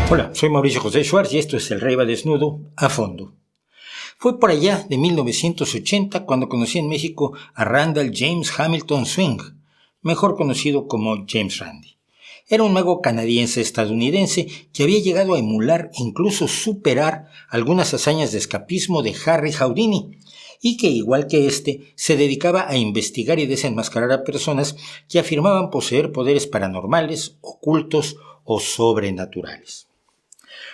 Hola, soy Mauricio José Schwartz y esto es El Rey va desnudo a fondo. Fue por allá de 1980 cuando conocí en México a Randall James Hamilton Swing, mejor conocido como James Randi. Era un mago canadiense-estadounidense que había llegado a emular e incluso superar algunas hazañas de escapismo de Harry Houdini, y que, igual que se dedicaba a investigar y desenmascarar a personas que afirmaban poseer poderes paranormales, ocultos o sobrenaturales.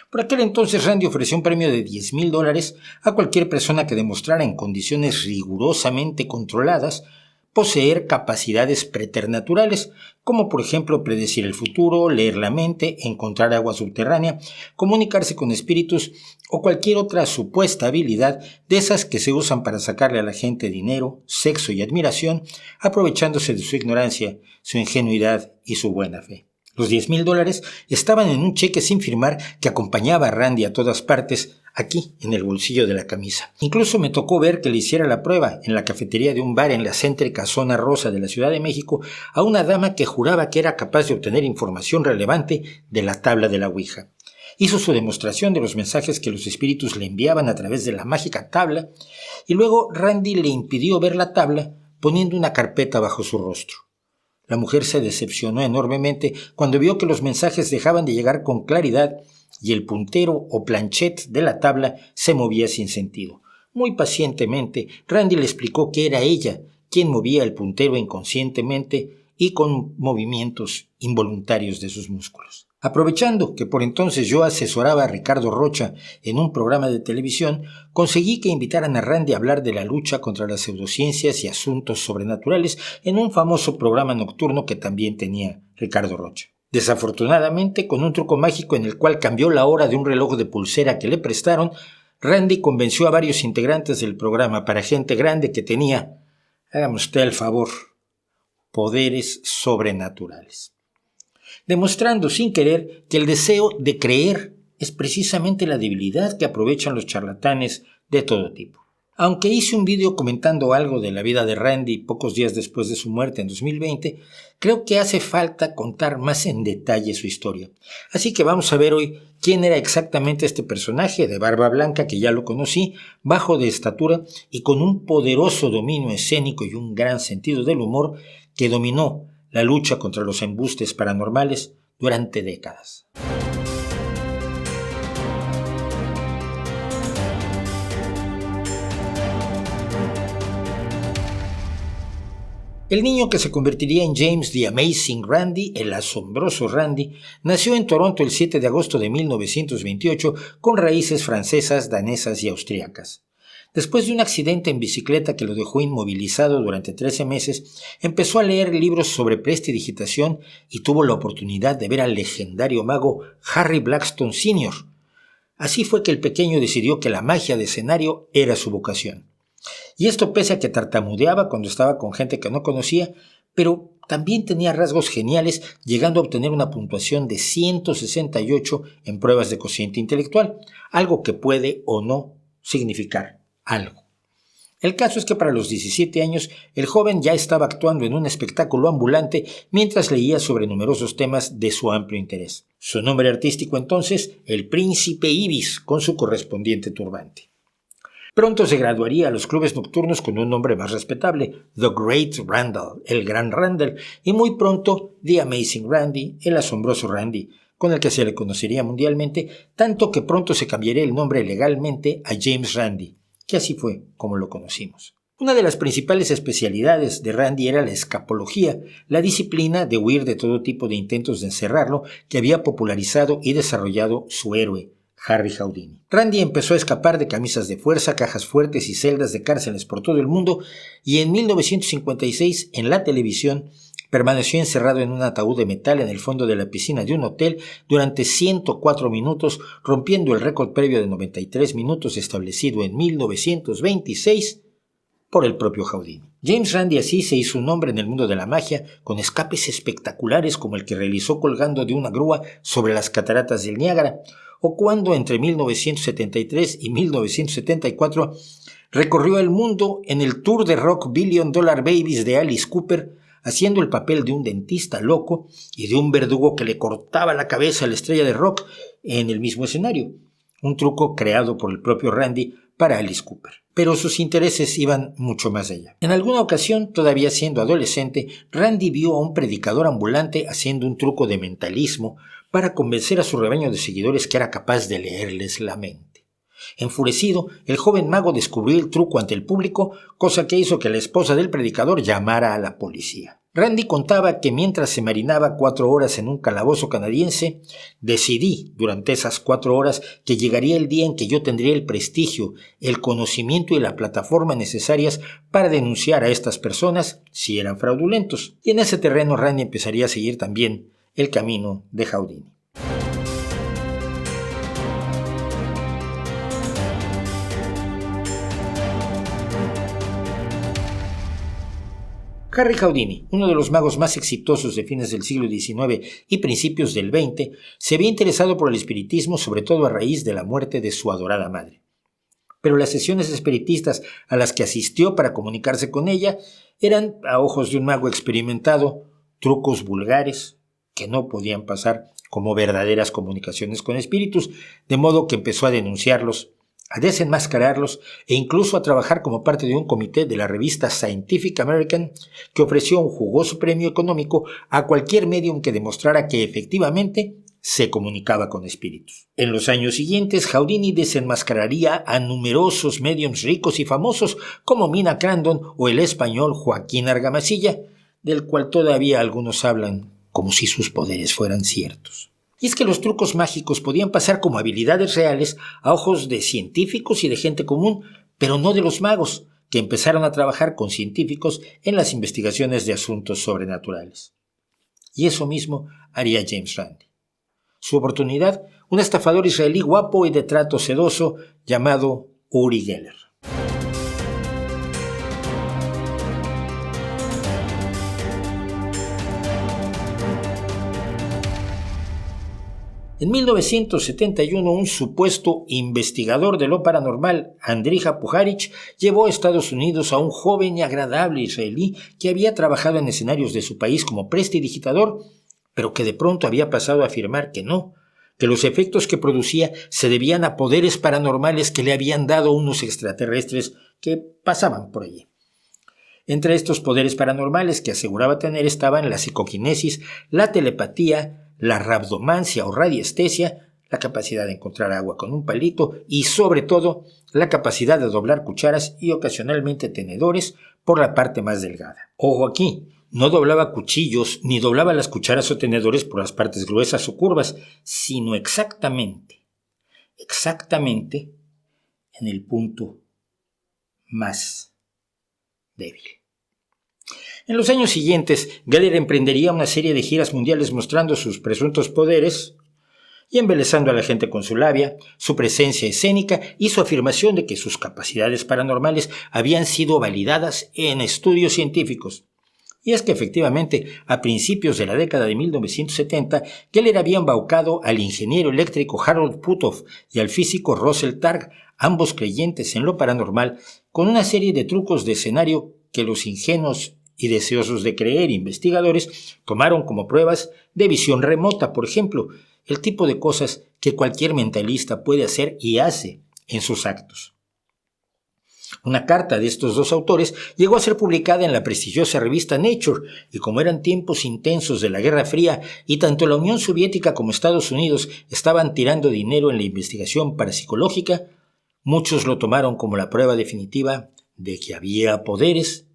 Por aquel entonces Randi ofreció un premio de $10,000 a cualquier persona que demostrara en condiciones rigurosamente controladas poseer capacidades preternaturales, como por ejemplo predecir el futuro, leer la mente, encontrar agua subterránea, comunicarse con espíritus o cualquier otra supuesta habilidad de esas que se usan para sacarle a la gente dinero, sexo y admiración, aprovechándose de su ignorancia, su ingenuidad y su buena fe. Los $10,000 estaban en un cheque sin firmar que acompañaba a Randi a todas partes, aquí en el bolsillo de la camisa. Incluso me tocó ver que le hiciera la prueba en la cafetería de un bar en la céntrica zona rosa de la Ciudad de México a una dama que juraba que era capaz de obtener información relevante de la tabla de la Ouija. Hizo su demostración de los mensajes que los espíritus le enviaban a través de la mágica tabla y luego Randi le impidió ver la tabla poniendo una carpeta bajo su rostro. La mujer se decepcionó enormemente cuando vio que los mensajes dejaban de llegar con claridad y el puntero o planchet de la tabla se movía sin sentido. Muy pacientemente, Randi le explicó que era ella quien movía el puntero inconscientemente y con movimientos involuntarios de sus músculos. Aprovechando que por entonces yo asesoraba a Ricardo Rocha en un programa de televisión, conseguí que invitaran a Randi a hablar de la lucha contra las pseudociencias y asuntos sobrenaturales en un famoso programa nocturno que también tenía Ricardo Rocha. Desafortunadamente, con un truco mágico en el cual cambió la hora de un reloj de pulsera que le prestaron, Randi convenció a varios integrantes del programa para gente grande que tenía, hágame usted el favor, poderes sobrenaturales, demostrando sin querer que el deseo de creer es precisamente la debilidad que aprovechan los charlatanes de todo tipo. Aunque hice un vídeo comentando algo de la vida de Randi pocos días después de su muerte en 2020, creo que hace falta contar más en detalle su historia. Así que vamos a ver hoy quién era exactamente este personaje de barba blanca que ya lo conocí, bajo de estatura y con un poderoso dominio escénico y un gran sentido del humor que dominó la lucha contra los embustes paranormales durante décadas. El niño que se convertiría en James the Amazing Randi, el asombroso Randi, nació en Toronto el 7 de agosto de 1928 con raíces francesas, danesas y austríacas. Después de un accidente en bicicleta que lo dejó inmovilizado durante 13 meses, empezó a leer libros sobre prestidigitación y tuvo la oportunidad de ver al legendario mago Harry Blackstone Sr. Así fue que el pequeño decidió que la magia de escenario era su vocación. Y esto pese a que tartamudeaba cuando estaba con gente que no conocía, pero también tenía rasgos geniales, llegando a obtener una puntuación de 168 en pruebas de cociente intelectual, algo que puede o no significar algo. El caso es que para los 17 años, el joven ya estaba actuando en un espectáculo ambulante mientras leía sobre numerosos temas de su amplio interés. Su nombre artístico entonces, el Príncipe Ibis, con su correspondiente turbante. Pronto se graduaría a los clubes nocturnos con un nombre más respetable, The Great Randall, el Gran Randall, y muy pronto The Amazing Randi, el asombroso Randi, con el que se le conocería mundialmente, tanto que pronto se cambiaría el nombre legalmente a James Randi, que así fue como lo conocimos. Una de las principales especialidades de Randi era la escapología, la disciplina de huir de todo tipo de intentos de encerrarlo que había popularizado y desarrollado su héroe, Harry Houdini. Randi empezó a escapar de camisas de fuerza, cajas fuertes y celdas de cárceles por todo el mundo y en 1956 en la televisión permaneció encerrado en un ataúd de metal en el fondo de la piscina de un hotel durante 104 minutos, rompiendo el récord previo de 93 minutos establecido en 1926 por el propio Houdini. James Randi así se hizo un nombre en el mundo de la magia con escapes espectaculares como el que realizó colgando de una grúa sobre las cataratas del Niágara, o cuando entre 1973 y 1974 recorrió el mundo en el tour de rock Billion Dollar Babies de Alice Cooper, haciendo el papel de un dentista loco y de un verdugo que le cortaba la cabeza a la estrella de rock en el mismo escenario, un truco creado por el propio Randy para Alice Cooper. Pero sus intereses iban mucho más allá. En alguna ocasión, todavía siendo adolescente, Randy vio a un predicador ambulante haciendo un truco de mentalismo para convencer a su rebaño de seguidores que era capaz de leerles la mente. Enfurecido, el joven mago descubrió el truco ante el público, cosa que hizo que la esposa del predicador llamara a la policía. Randy contaba que mientras se marinaba 4 horas en un calabozo canadiense, decidí durante esas 4 horas que llegaría el día en que yo tendría el prestigio, el conocimiento y la plataforma necesarias para denunciar a estas personas si eran fraudulentos. Y en ese terreno Randy empezaría a seguir también el camino de Houdini. Harry Houdini, uno de los magos más exitosos de fines del siglo XIX y principios del XX, se había interesado por el espiritismo sobre todo a raíz de la muerte de su adorada madre. Pero las sesiones espiritistas a las que asistió para comunicarse con ella eran, a ojos de un mago experimentado, trucos vulgares que no podían pasar como verdaderas comunicaciones con espíritus, de modo que empezó a denunciarlos, a desenmascararlos e incluso a trabajar como parte de un comité de la revista Scientific American que ofreció un jugoso premio económico a cualquier medium que demostrara que efectivamente se comunicaba con espíritus. En los años siguientes, Houdini desenmascararía a numerosos mediums ricos y famosos como Mina Crandon o el español Joaquín Argamasilla, del cual todavía algunos hablan como si sus poderes fueran ciertos. Y es que los trucos mágicos podían pasar como habilidades reales a ojos de científicos y de gente común, pero no de los magos, que empezaron a trabajar con científicos en las investigaciones de asuntos sobrenaturales. Y eso mismo haría James Randi. Su oportunidad, un estafador israelí guapo y de trato sedoso llamado Uri Geller. En 1971, un supuesto investigador de lo paranormal, Andrija Puharich, llevó a Estados Unidos a un joven y agradable israelí que había trabajado en escenarios de su país como prestidigitador, pero que de pronto había pasado a afirmar que no, que los efectos que producía se debían a poderes paranormales que le habían dado unos extraterrestres que pasaban por allí. Entre estos poderes paranormales que aseguraba tener estaban la psicoquinesis, la telepatía, la rabdomancia o radiestesia, la capacidad de encontrar agua con un palito y, sobre todo, la capacidad de doblar cucharas y ocasionalmente tenedores por la parte más delgada. Ojo aquí, no doblaba cuchillos ni doblaba las cucharas o tenedores por las partes gruesas o curvas, sino exactamente en el punto más débil. En los años siguientes, Geller emprendería una serie de giras mundiales mostrando sus presuntos poderes y embelezando a la gente con su labia, su presencia escénica y su afirmación de que sus capacidades paranormales habían sido validadas en estudios científicos. Y es que efectivamente, a principios de la década de 1970, Geller había embaucado al ingeniero eléctrico Harold Puthoff y al físico Russell Targ, ambos creyentes en lo paranormal, con una serie de trucos de escenario que los ingenuos y deseosos de creer investigadores tomaron como pruebas de visión remota, por ejemplo, el tipo de cosas que cualquier mentalista puede hacer y hace en sus actos. Una carta de estos dos autores llegó a ser publicada en la prestigiosa revista Nature, y como eran tiempos intensos de la Guerra Fría y tanto la Unión Soviética como Estados Unidos estaban tirando dinero en la investigación parapsicológica, muchos lo tomaron como la prueba definitiva de que había poderes,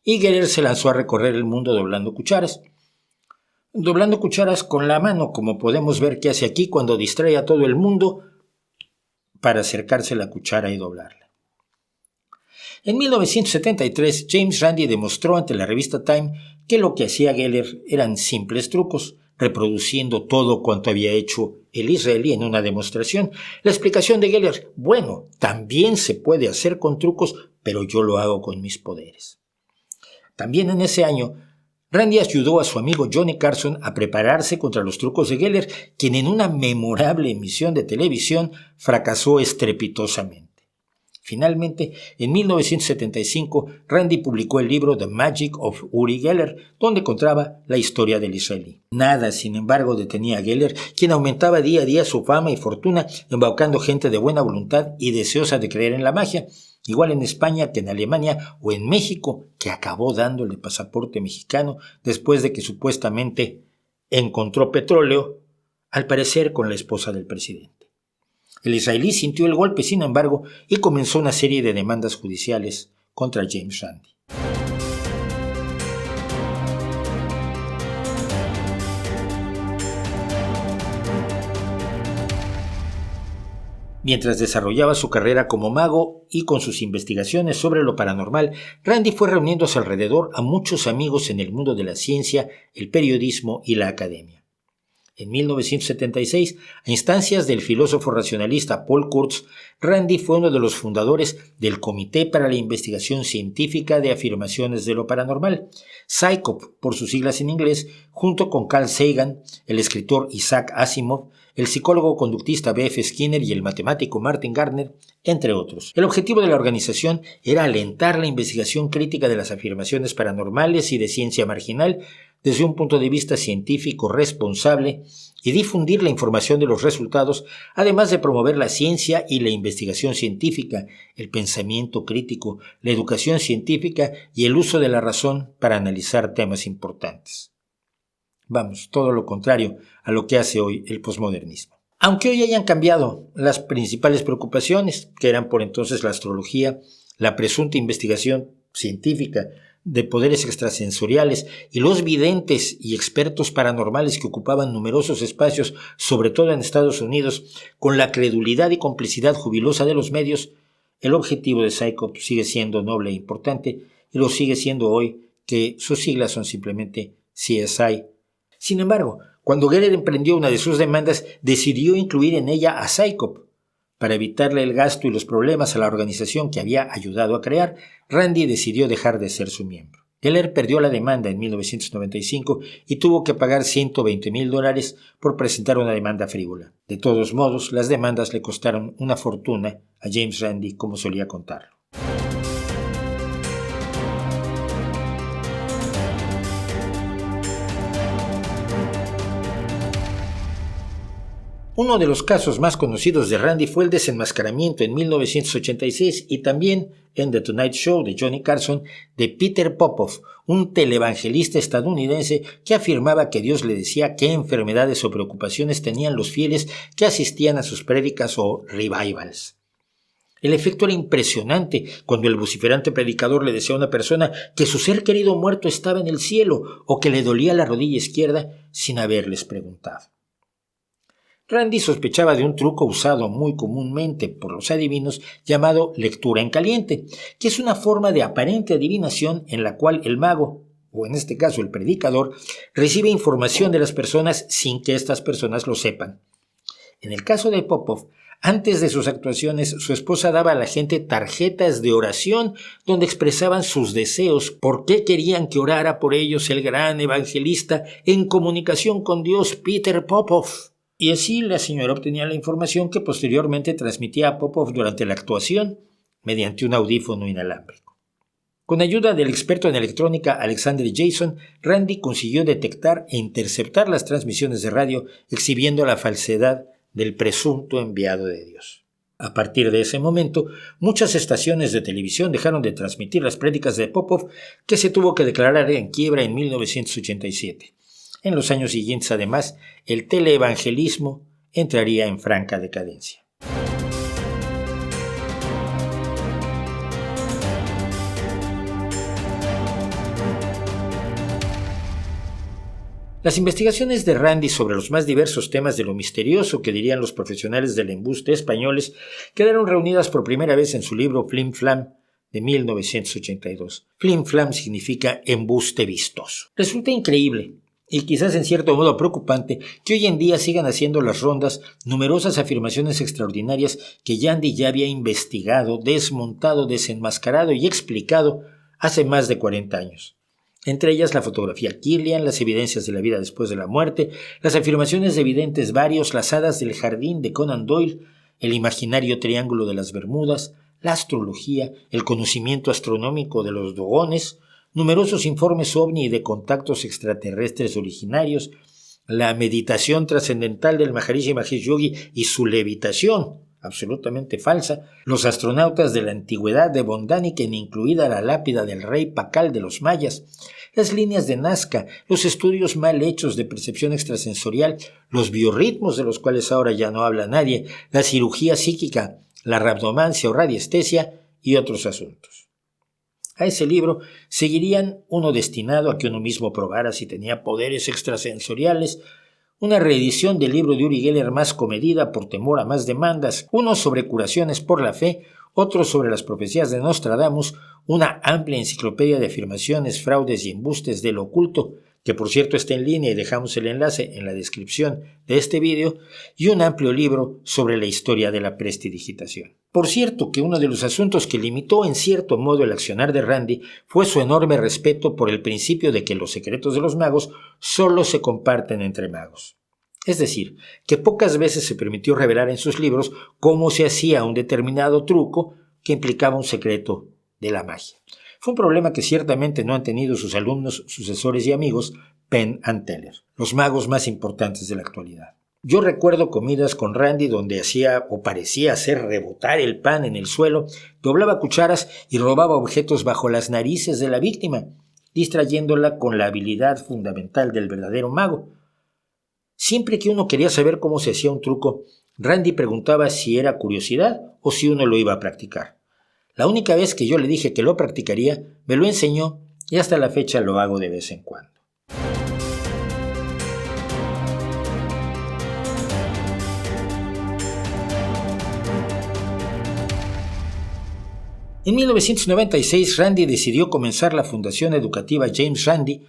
y Geller se lanzó a recorrer el mundo doblando cucharas. Doblando cucharas con la mano, como podemos ver que hace aquí cuando distrae a todo el mundo para acercarse a la cuchara y doblarla. En 1973, James Randi demostró ante la revista Time que lo que hacía Geller eran simples trucos, reproduciendo todo cuanto había hecho el israelí en una demostración. La explicación de Geller: bueno, también se puede hacer con trucos, pero yo lo hago con mis poderes. También en ese año, Randi ayudó a su amigo Johnny Carson a prepararse contra los trucos de Geller, quien en una memorable emisión de televisión fracasó estrepitosamente. Finalmente, en 1975, Randi publicó el libro The Magic of Uri Geller, donde contaba la historia del israelí. Nada, sin embargo, detenía a Geller, quien aumentaba día a día su fama y fortuna, embaucando gente de buena voluntad y deseosa de creer en la magia, igual en España que en Alemania o en México, que acabó dándole pasaporte mexicano después de que supuestamente encontró petróleo, al parecer con la esposa del presidente. El israelí sintió el golpe, sin embargo, y comenzó una serie de demandas judiciales contra James Randi. Mientras desarrollaba su carrera como mago y con sus investigaciones sobre lo paranormal, Randi fue reuniendo a su alrededor a muchos amigos en el mundo de la ciencia, el periodismo y la academia. En 1976, a instancias del filósofo racionalista Paul Kurtz, Randi fue uno de los fundadores del Comité para la Investigación Científica de Afirmaciones de lo Paranormal, CSICOP por sus siglas en inglés, junto con Carl Sagan, el escritor Isaac Asimov, el psicólogo conductista B.F. Skinner y el matemático Martin Gardner, entre otros. El objetivo de la organización era alentar la investigación crítica de las afirmaciones paranormales y de ciencia marginal desde un punto de vista científico responsable y difundir la información de los resultados, además de promover la ciencia y la investigación científica, el pensamiento crítico, la educación científica y el uso de la razón para analizar temas importantes. Vamos, todo lo contrario a lo que hace hoy el posmodernismo. Aunque hoy hayan cambiado las principales preocupaciones, que eran por entonces la astrología, la presunta investigación científica de poderes extrasensoriales y los videntes y expertos paranormales que ocupaban numerosos espacios, sobre todo en Estados Unidos, con la credulidad y complicidad jubilosa de los medios, el objetivo de CSICOP sigue siendo noble e importante y lo sigue siendo hoy, que sus siglas son simplemente CSI. Sin embargo, cuando Geller emprendió una de sus demandas, decidió incluir en ella a CSICOP. Para evitarle el gasto y los problemas a la organización que había ayudado a crear, Randi decidió dejar de ser su miembro. Geller perdió la demanda en 1995 y tuvo que pagar $120,000 por presentar una demanda frívola. De todos modos, las demandas le costaron una fortuna a James Randi, como solía contarlo. Uno de los casos más conocidos de Randi fue el desenmascaramiento en 1986 y también en The Tonight Show de Johnny Carson de Peter Popoff, un televangelista estadounidense que afirmaba que Dios le decía qué enfermedades o preocupaciones tenían los fieles que asistían a sus prédicas o revivals. El efecto era impresionante cuando el vociferante predicador le decía a una persona que su ser querido muerto estaba en el cielo o que le dolía la rodilla izquierda sin haberles preguntado. Randi sospechaba de un truco usado muy comúnmente por los adivinos llamado lectura en caliente, que es una forma de aparente adivinación en la cual el mago, o en este caso el predicador, recibe información de las personas sin que estas personas lo sepan. En el caso de Popoff, antes de sus actuaciones, su esposa daba a la gente tarjetas de oración donde expresaban sus deseos, por qué querían que orara por ellos el gran evangelista en comunicación con Dios Peter Popoff. Y así la señora obtenía la información que posteriormente transmitía a Popoff durante la actuación mediante un audífono inalámbrico. Con ayuda del experto en electrónica Alexander Jason, Randi consiguió detectar e interceptar las transmisiones de radio exhibiendo la falsedad del presunto enviado de Dios. A partir de ese momento, muchas estaciones de televisión dejaron de transmitir las prédicas de Popoff, que se tuvo que declarar en quiebra en 1987. En los años siguientes, además, el teleevangelismo entraría en franca decadencia. Las investigaciones de Randi sobre los más diversos temas de lo misterioso que dirían los profesionales del embuste españoles quedaron reunidas por primera vez en su libro Flim Flam de 1982. Flim Flam significa embuste vistoso. Resulta increíble y quizás en cierto modo preocupante que hoy en día sigan haciendo las rondas numerosas afirmaciones extraordinarias que Randi ya había investigado, desmontado, desenmascarado y explicado hace más de 40 años. Entre ellas la fotografía Kirlian, las evidencias de la vida después de la muerte, las afirmaciones de videntes varios, las hadas del jardín de Conan Doyle, el imaginario triángulo de las Bermudas, la astrología, el conocimiento astronómico de los dogones, numerosos informes ovni y de contactos extraterrestres originarios, la meditación trascendental del Maharishi Mahesh Yogi y su levitación, absolutamente falsa, los astronautas de la antigüedad de Bondaniken, incluida la lápida del rey Pacal de los mayas, las líneas de Nazca, los estudios mal hechos de percepción extrasensorial, los biorritmos de los cuales ahora ya no habla nadie, la cirugía psíquica, la rhabdomancia o radiestesia y otros asuntos. A ese libro seguirían uno destinado a que uno mismo probara si tenía poderes extrasensoriales, una reedición del libro de Uri Geller más comedida por temor a más demandas, uno sobre curaciones por la fe, otro sobre las profecías de Nostradamus, una amplia enciclopedia de afirmaciones, fraudes y embustes del oculto, que por cierto está en línea y dejamos el enlace en la descripción de este vídeo, y un amplio libro sobre la historia de la prestidigitación. Por cierto que uno de los asuntos que limitó en cierto modo el accionar de Randi fue su enorme respeto por el principio de que los secretos de los magos solo se comparten entre magos. Es decir, que pocas veces se permitió revelar en sus libros cómo se hacía un determinado truco que implicaba un secreto de la magia. Fue un problema que ciertamente no han tenido sus alumnos, sucesores y amigos Penn and Teller, los magos más importantes de la actualidad. Yo recuerdo comidas con Randi donde hacía o parecía hacer rebotar el pan en el suelo, doblaba cucharas y robaba objetos bajo las narices de la víctima, distrayéndola con la habilidad fundamental del verdadero mago. Siempre que uno quería saber cómo se hacía un truco, Randi preguntaba si era curiosidad o si uno lo iba a practicar. La única vez que yo le dije que lo practicaría, me lo enseñó y hasta la fecha lo hago de vez en cuando. En 1996, Randi decidió comenzar la Fundación Educativa James Randi,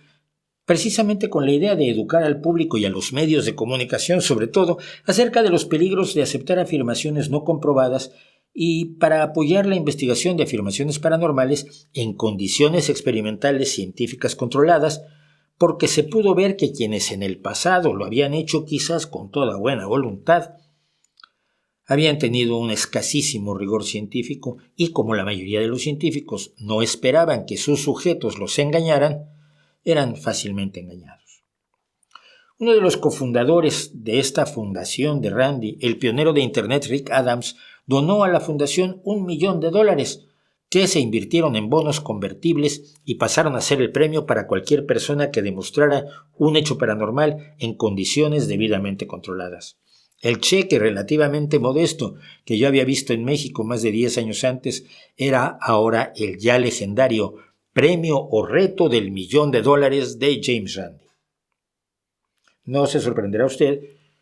precisamente con la idea de educar al público y a los medios de comunicación, sobre todo, acerca de los peligros de aceptar afirmaciones no comprobadas y para apoyar la investigación de afirmaciones paranormales en condiciones experimentales científicas controladas, porque se pudo ver que quienes en el pasado lo habían hecho quizás con toda buena voluntad, habían tenido un escasísimo rigor científico y como la mayoría de los científicos no esperaban que sus sujetos los engañaran, eran fácilmente engañados. Uno de los cofundadores de esta fundación de Randi, el pionero de Internet Rick Adams, donó a la fundación $1.000.000 que se invirtieron en bonos convertibles y pasaron a ser el premio para cualquier persona que demostrara un hecho paranormal en condiciones debidamente controladas. El cheque relativamente modesto que yo había visto en México más de 10 años antes era ahora el ya legendario premio o reto del $1.000.000 de James Randi. No se sorprenderá usted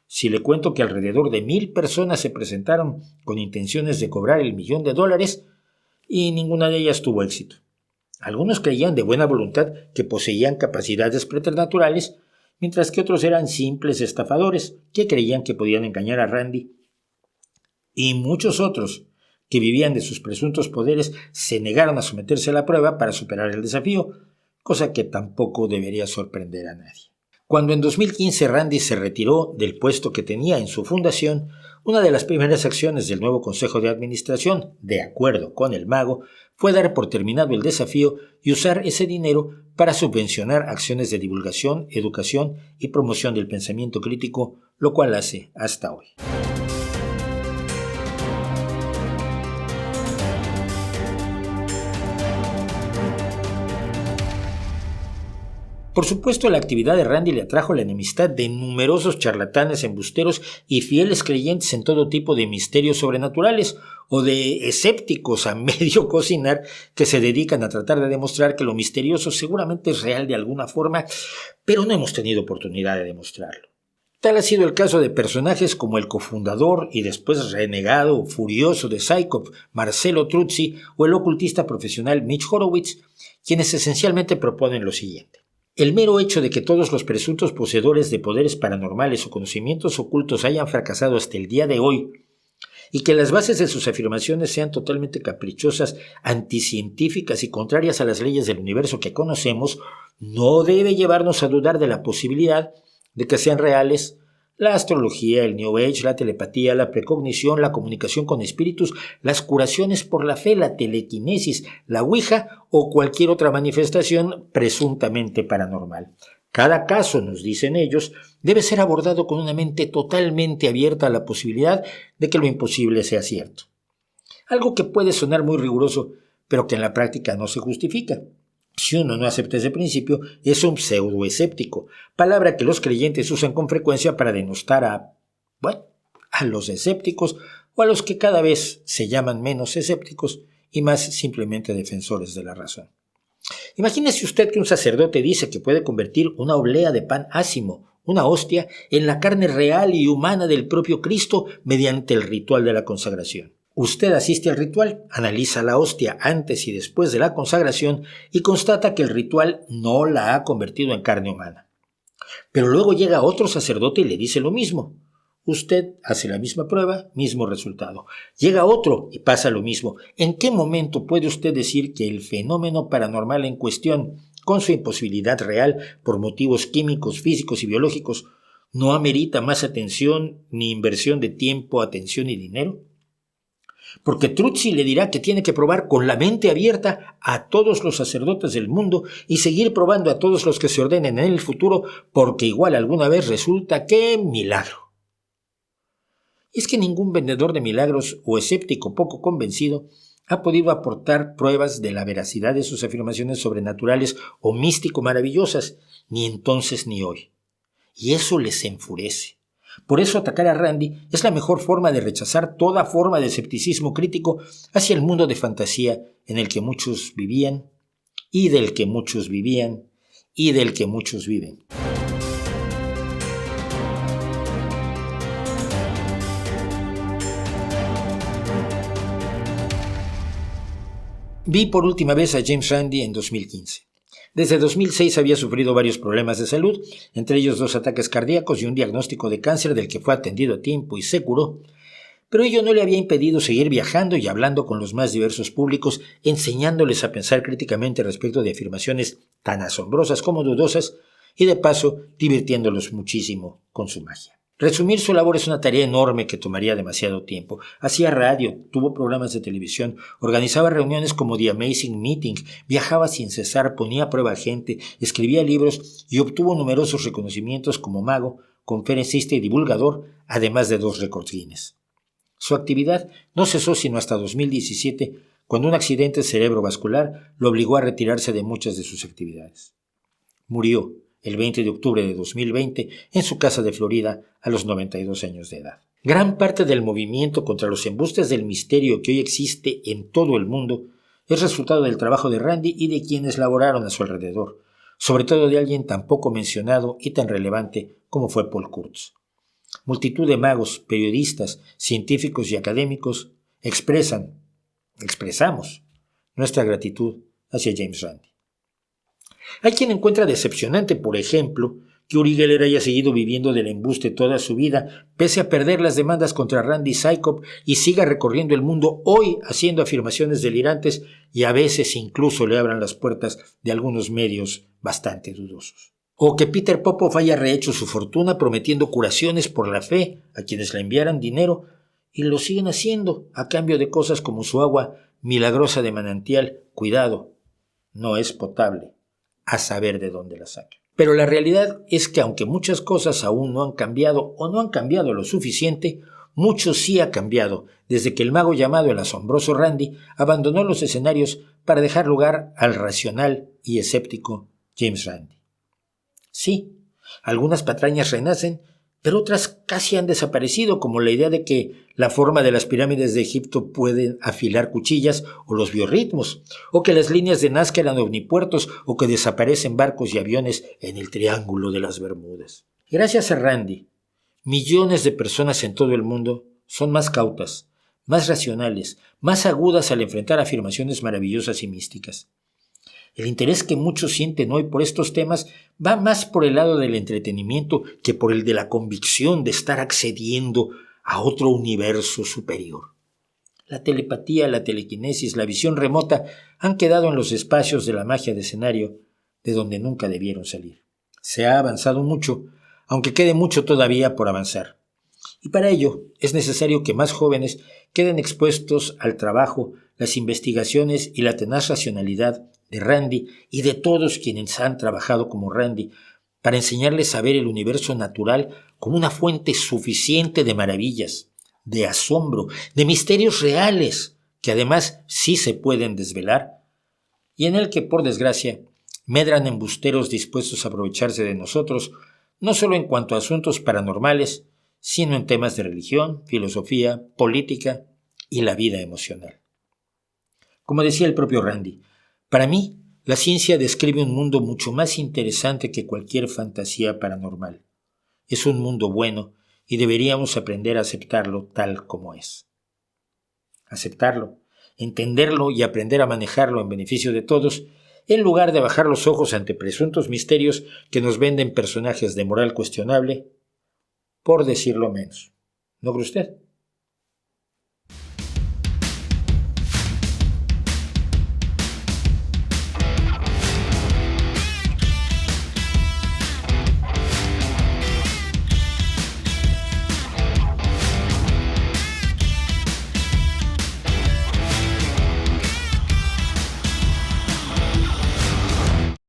si le cuento que alrededor de 1,000 personas se presentaron con intenciones de cobrar el $1.000.000 y ninguna de ellas tuvo éxito. Algunos creían de buena voluntad que poseían capacidades preternaturales, mientras que otros eran simples estafadores que creían que podían engañar a Randi. Y muchos otros que vivían de sus presuntos poderes se negaron a someterse a la prueba para superar el desafío, cosa que tampoco debería sorprender a nadie. Cuando en 2015 Randi se retiró del puesto que tenía en su fundación, una de las primeras acciones del nuevo Consejo de Administración, de acuerdo con el mago, fue dar por terminado el desafío y usar ese dinero para subvencionar acciones de divulgación, educación y promoción del pensamiento crítico, lo cual hace hasta hoy. Por supuesto, la actividad de Randi le atrajo la enemistad de numerosos charlatanes, embusteros y fieles creyentes en todo tipo de misterios sobrenaturales o de escépticos a medio cocinar que se dedican a tratar de demostrar que lo misterioso seguramente es real de alguna forma, pero no hemos tenido oportunidad de demostrarlo. Tal ha sido el caso de personajes como el cofundador y después renegado, furioso de Psychop, Marcelo Truzzi, o el ocultista profesional Mitch Horowitz, quienes esencialmente proponen lo siguiente. El mero hecho de que todos los presuntos poseedores de poderes paranormales o conocimientos ocultos hayan fracasado hasta el día de hoy y que las bases de sus afirmaciones sean totalmente caprichosas, anticientíficas y contrarias a las leyes del universo que conocemos, no debe llevarnos a dudar de la posibilidad de que sean reales La astrología, el New Age, la telepatía, la precognición, la comunicación con espíritus, las curaciones por la fe, la telequinesis, la ouija o cualquier otra manifestación presuntamente paranormal. Cada caso, nos dicen ellos, debe ser abordado con una mente totalmente abierta a la posibilidad de que lo imposible sea cierto. Algo que puede sonar muy riguroso, pero que en la práctica no se justifica. Si uno no acepta ese principio, es un pseudoescéptico, palabra que los creyentes usan con frecuencia para denostar a los escépticos o a los que cada vez se llaman menos escépticos y más simplemente defensores de la razón. Imagínese usted que un sacerdote dice que puede convertir una oblea de pan ácimo, una hostia, en la carne real y humana del propio Cristo mediante el ritual de la consagración. Usted asiste al ritual, analiza la hostia antes y después de la consagración y constata que el ritual no la ha convertido en carne humana. Pero luego llega otro sacerdote y le dice lo mismo. Usted hace la misma prueba, mismo resultado. Llega otro y pasa lo mismo. ¿En qué momento puede usted decir que el fenómeno paranormal en cuestión, con su imposibilidad real por motivos químicos, físicos y biológicos, no amerita más atención ni inversión de tiempo, atención y dinero? Porque Truzzi le dirá que tiene que probar con la mente abierta a todos los sacerdotes del mundo y seguir probando a todos los que se ordenen en el futuro, porque igual alguna vez resulta que milagro. Y es que ningún vendedor de milagros o escéptico poco convencido ha podido aportar pruebas de la veracidad de sus afirmaciones sobrenaturales o místico maravillosas, ni entonces ni hoy. Y eso les enfurece. Por eso atacar a Randi es la mejor forma de rechazar toda forma de escepticismo crítico hacia el mundo de fantasía en el que muchos vivían, y del que muchos vivían, y del que muchos viven. Vi por última vez a James Randi en 2015. Desde 2006 había sufrido varios problemas de salud, entre ellos 2 ataques cardíacos y un diagnóstico de cáncer del que fue atendido a tiempo y se curó. Pero ello no le había impedido seguir viajando y hablando con los más diversos públicos, enseñándoles a pensar críticamente respecto de afirmaciones tan asombrosas como dudosas y de paso divirtiéndolos muchísimo con su magia. Resumir su labor es una tarea enorme que tomaría demasiado tiempo. Hacía radio, tuvo programas de televisión, organizaba reuniones como The Amazing Meeting, viajaba sin cesar, ponía a prueba a gente, escribía libros y obtuvo numerosos reconocimientos como mago, conferencista y divulgador, además de 2 récords Guinness. Su actividad no cesó sino hasta 2017, cuando un accidente cerebrovascular lo obligó a retirarse de muchas de sus actividades. Murió el 20 de octubre de 2020 en su casa de Florida a los 92 años de edad. Gran parte del movimiento contra los embustes del misterio que hoy existe en todo el mundo es resultado del trabajo de Randi y de quienes laboraron a su alrededor, sobre todo de alguien tan poco mencionado y tan relevante como fue Paul Kurtz. Multitud de magos, periodistas, científicos y académicos expresamos nuestra gratitud hacia James Randi. Hay quien encuentra decepcionante, por ejemplo, que Uri Geller haya seguido viviendo del embuste toda su vida, pese a perder las demandas contra Randy Sykop y siga recorriendo el mundo hoy haciendo afirmaciones delirantes y a veces incluso le abran las puertas de algunos medios bastante dudosos. O que Peter Popoff haya rehecho su fortuna prometiendo curaciones por la fe a quienes le enviaran dinero y lo siguen haciendo a cambio de cosas como su agua milagrosa de manantial. Cuidado, no es potable. A saber de dónde la saca. Pero la realidad es que aunque muchas cosas aún no han cambiado o no han cambiado lo suficiente, mucho sí ha cambiado desde que el mago llamado el asombroso Randi abandonó los escenarios para dejar lugar al racional y escéptico James Randi. Sí, algunas patrañas renacen, pero otras casi han desaparecido, como la idea de que la forma de las pirámides de Egipto pueden afilar cuchillas, o los biorritmos, o que las líneas de Nazca eran omnipuertos, o que desaparecen barcos y aviones en el Triángulo de las Bermudas. Gracias a Randi, millones de personas en todo el mundo son más cautas, más racionales, más agudas al enfrentar afirmaciones maravillosas y místicas. El interés que muchos sienten hoy por estos temas va más por el lado del entretenimiento que por el de la convicción de estar accediendo a otro universo superior. La telepatía, la telequinesis, la visión remota han quedado en los espacios de la magia de escenario de donde nunca debieron salir. Se ha avanzado mucho, aunque quede mucho todavía por avanzar. Y para ello es necesario que más jóvenes queden expuestos al trabajo, las investigaciones y la tenaz racionalidad de Randi y de todos quienes han trabajado como Randi, para enseñarles a ver el universo natural como una fuente suficiente de maravillas, de asombro, de misterios reales, que además sí se pueden desvelar, y en el que, por desgracia, medran embusteros dispuestos a aprovecharse de nosotros, no solo en cuanto a asuntos paranormales, sino en temas de religión, filosofía, política y la vida emocional. Como decía el propio Randi, para mí, la ciencia describe un mundo mucho más interesante que cualquier fantasía paranormal. Es un mundo bueno y deberíamos aprender a aceptarlo tal como es. Aceptarlo, entenderlo y aprender a manejarlo en beneficio de todos, en lugar de bajar los ojos ante presuntos misterios que nos venden personajes de moral cuestionable, por decirlo menos. ¿No cree usted?